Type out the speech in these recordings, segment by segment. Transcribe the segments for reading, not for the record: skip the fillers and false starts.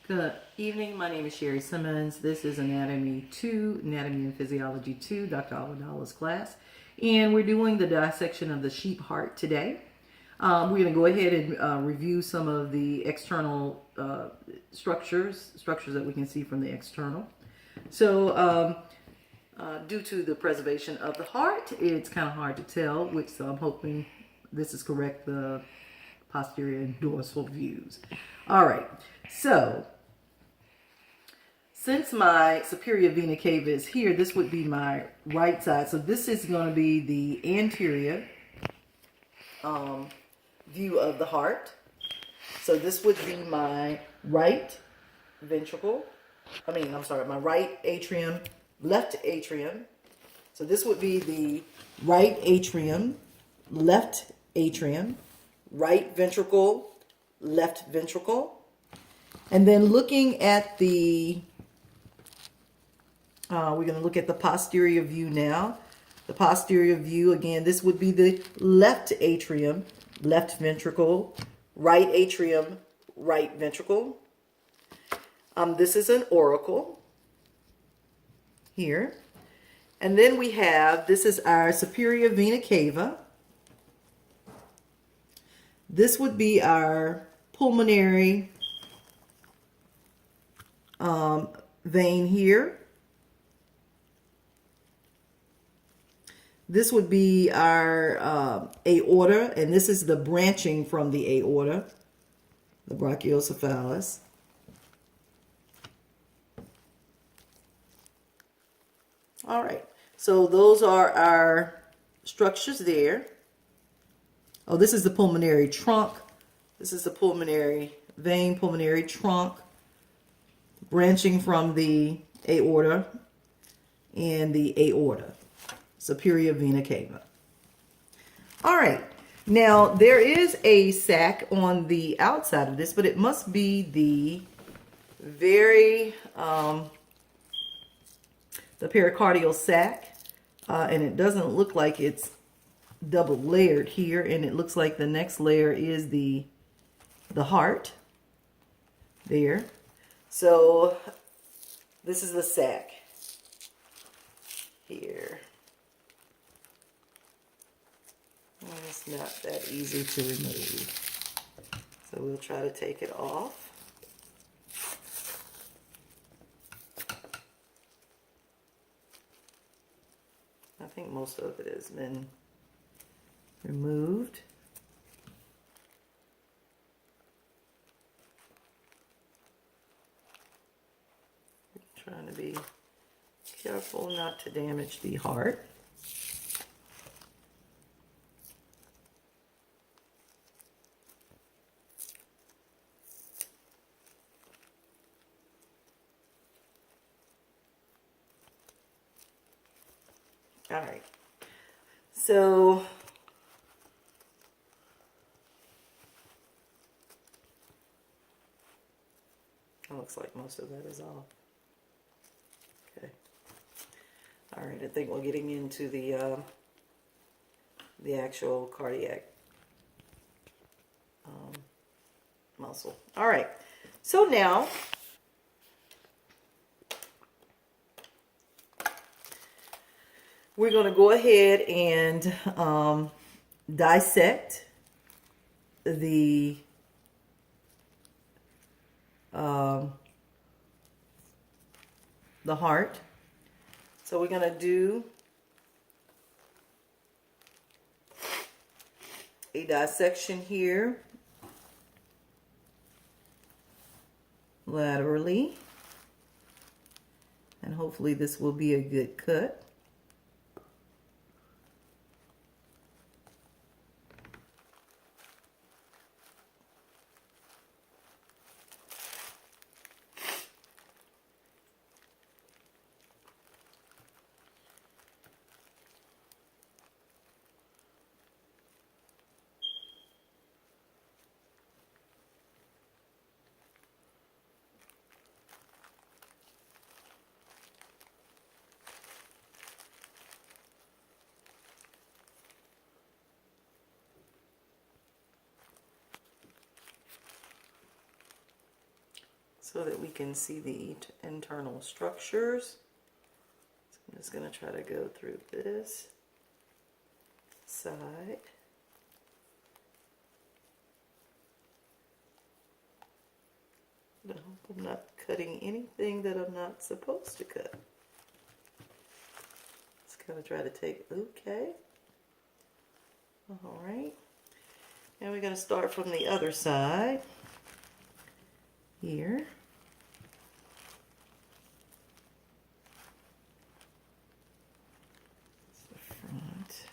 Good evening. My name is Sherry Simmons. This is Anatomy and Physiology 2, Dr. Awadalla's class. And we're doing the dissection of the sheep heart today. We're going to go ahead and review some of the external structures that we can see from the external. So, due to the preservation of the heart, it's kind of hard to tell, which so I'm hoping this is correct, the posterior and dorsal views. All right, so since my superior vena cava is here, this would be my right side. So this is going to be the anterior view of the heart. So this would be my right ventricle. My right atrium, left atrium. So this would be the right atrium, left atrium, right ventricle, left ventricle. And then looking at the we're going to look at the posterior view now. The posterior view, again, this would be the left atrium, left ventricle, right atrium, right ventricle. This is an auricle here. And then we have, this is our superior vena cava. This would be our pulmonary vein here. This would be our aorta, and this is the branching from the aorta, the brachiocephalus. All right, so those are our structures there. Oh, this is the pulmonary trunk. This is the pulmonary vein, pulmonary trunk, branching from the aorta and the aorta. Superior vena cava. All right, now there is a sac on the outside of this, but it must be the very the pericardial sac, and it doesn't look like it's double layered here, and it looks like the next layer is the heart there. So this is the sac here. It's not that easy to remove. So we'll try to take it off. I think most of it has been removed. Trying to be careful not to damage the heart. All right, so it looks like most of that is off. Okay. All right, I think we're getting into the actual cardiac muscle. All right, so now we're going to go ahead and dissect the heart. So we're going to do a dissection here laterally, and hopefully this will be a good cut. so that we can see the internal structures. So I'm just going to try to go through this side. I hope I'm not cutting anything that I'm not supposed to cut. Just kind of try to take, okay. All right. Now we're going to start from the other side here. That's the front.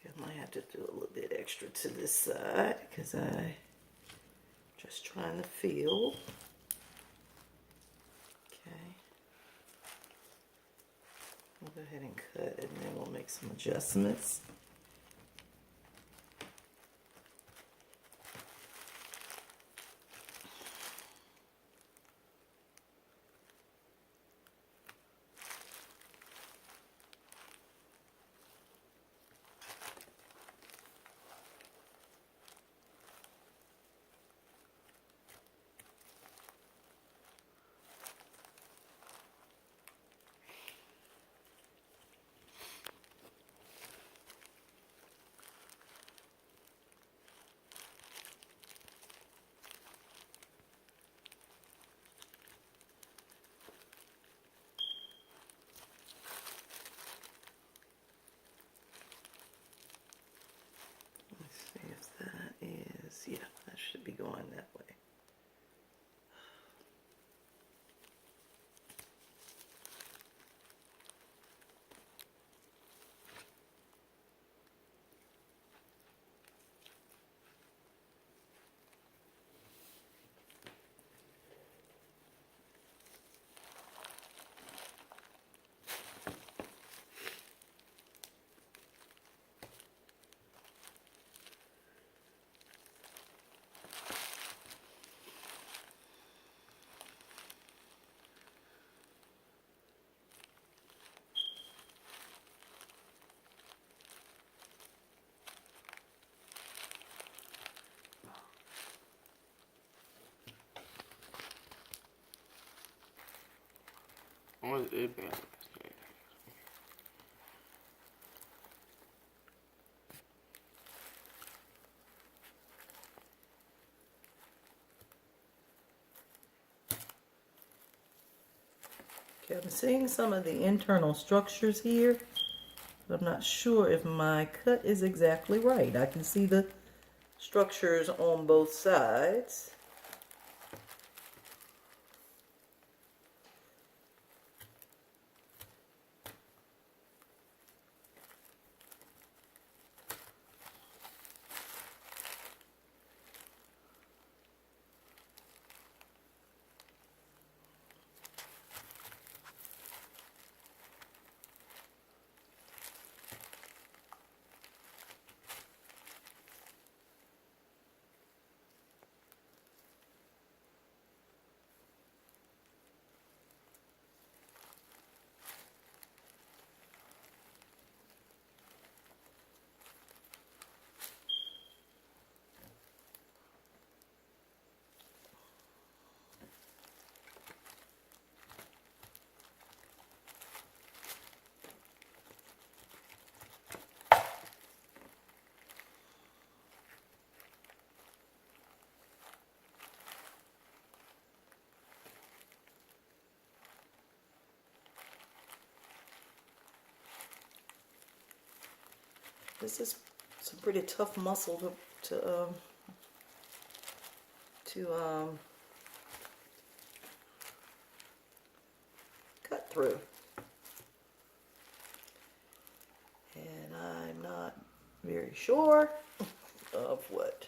I might have to do a little bit extra to this side because I just trying to feel. Okay. We'll go ahead and cut and then we'll make some adjustments. Yeah, that should be going that way. What is it been? Okay, I'm seeing some of the internal structures here, but I'm not sure if my cut is exactly right. I can see the structures on both sides. This is some pretty tough muscle to cut through, and I'm not very sure of what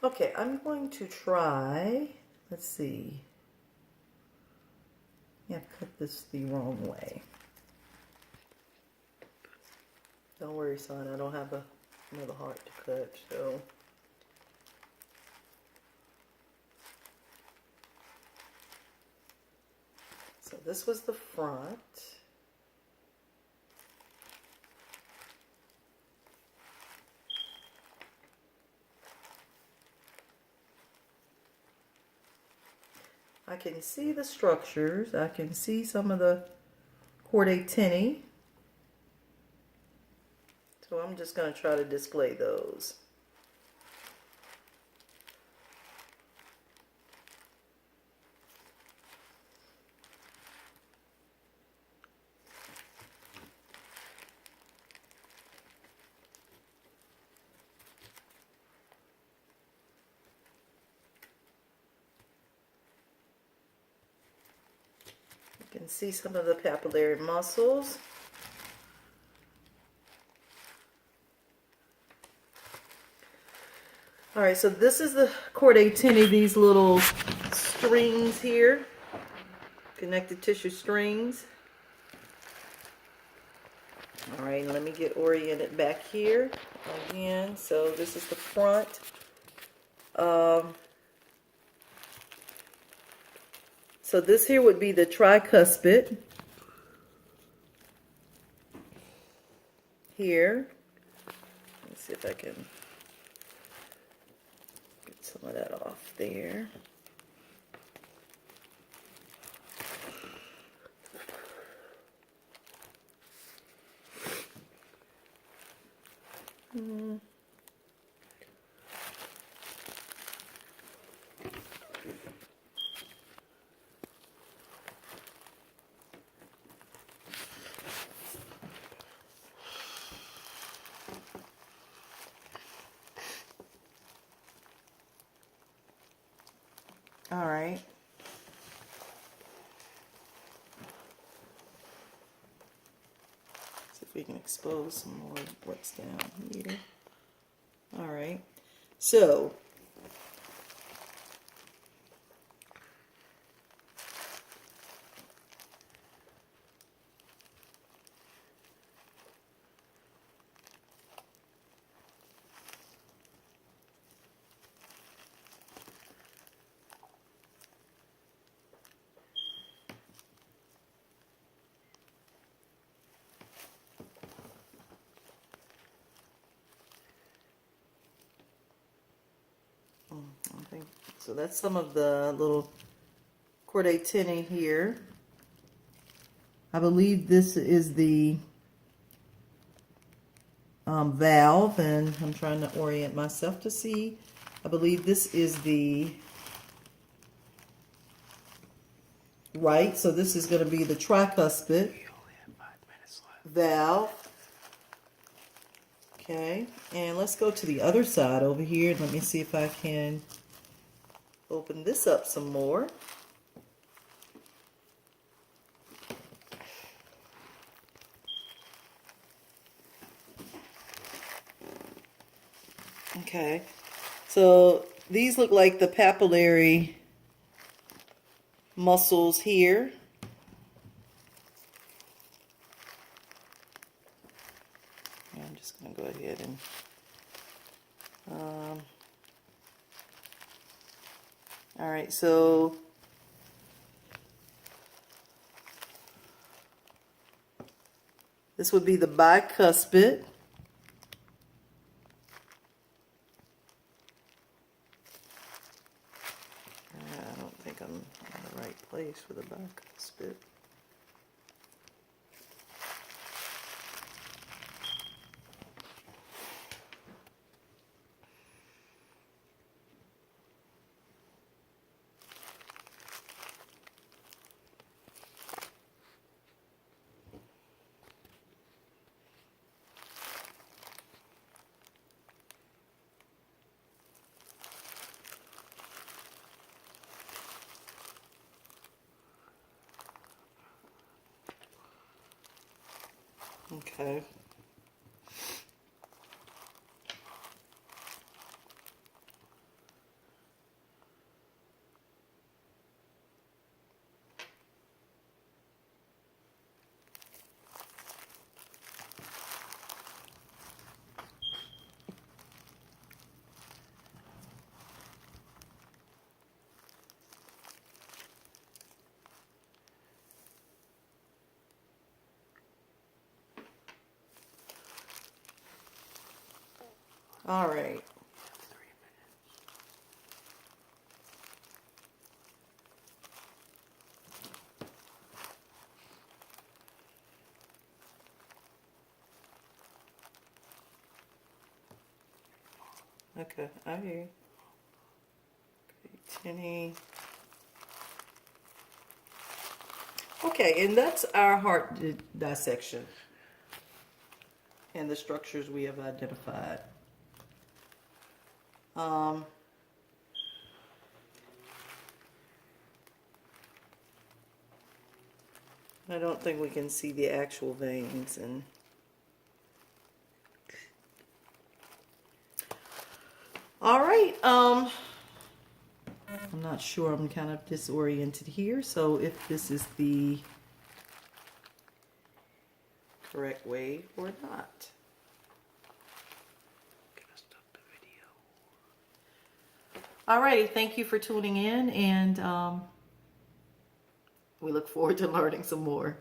Okay, I'm going to try, let's see. Yeah, I've cut this the wrong way. Don't worry, son, I don't have another heart to cut, so. So this was the front. I can see the structures. I can see some of the cordate tinny. So I'm just going to try to display those. You can see some of the papillary muscles. All right, so this is the cordate tinny, these little strings here, connective tissue strings. All right, let me get oriented back here again. So this is the front. So this here would be the tricuspid. Here. Let's see if I can get some of that off there. All right. See if we can expose some more of what's down here. All right. So I think so. That's some of the little cordate tinny here. I believe this is the valve, and I'm trying to orient myself to see. I believe this is the right. So this is going to be the tricuspid valve. Okay, and let's go to the other side over here. Let me see if I can open this up some more. Okay, so these look like the papillary muscles here. I'm just going to go ahead and all right, so this would be the bicuspid. I don't think I'm in the right place for the bicuspid. Okay. All right. Okay, I hear you. Tinny. Okay, and that's our heart dissection and the structures we have identified. I don't think we can see the actual veins and all right. I'm not sure. I'm kind of disoriented here. So if this is the correct way or not. Alrighty, thank you for tuning in, and we look forward to learning some more.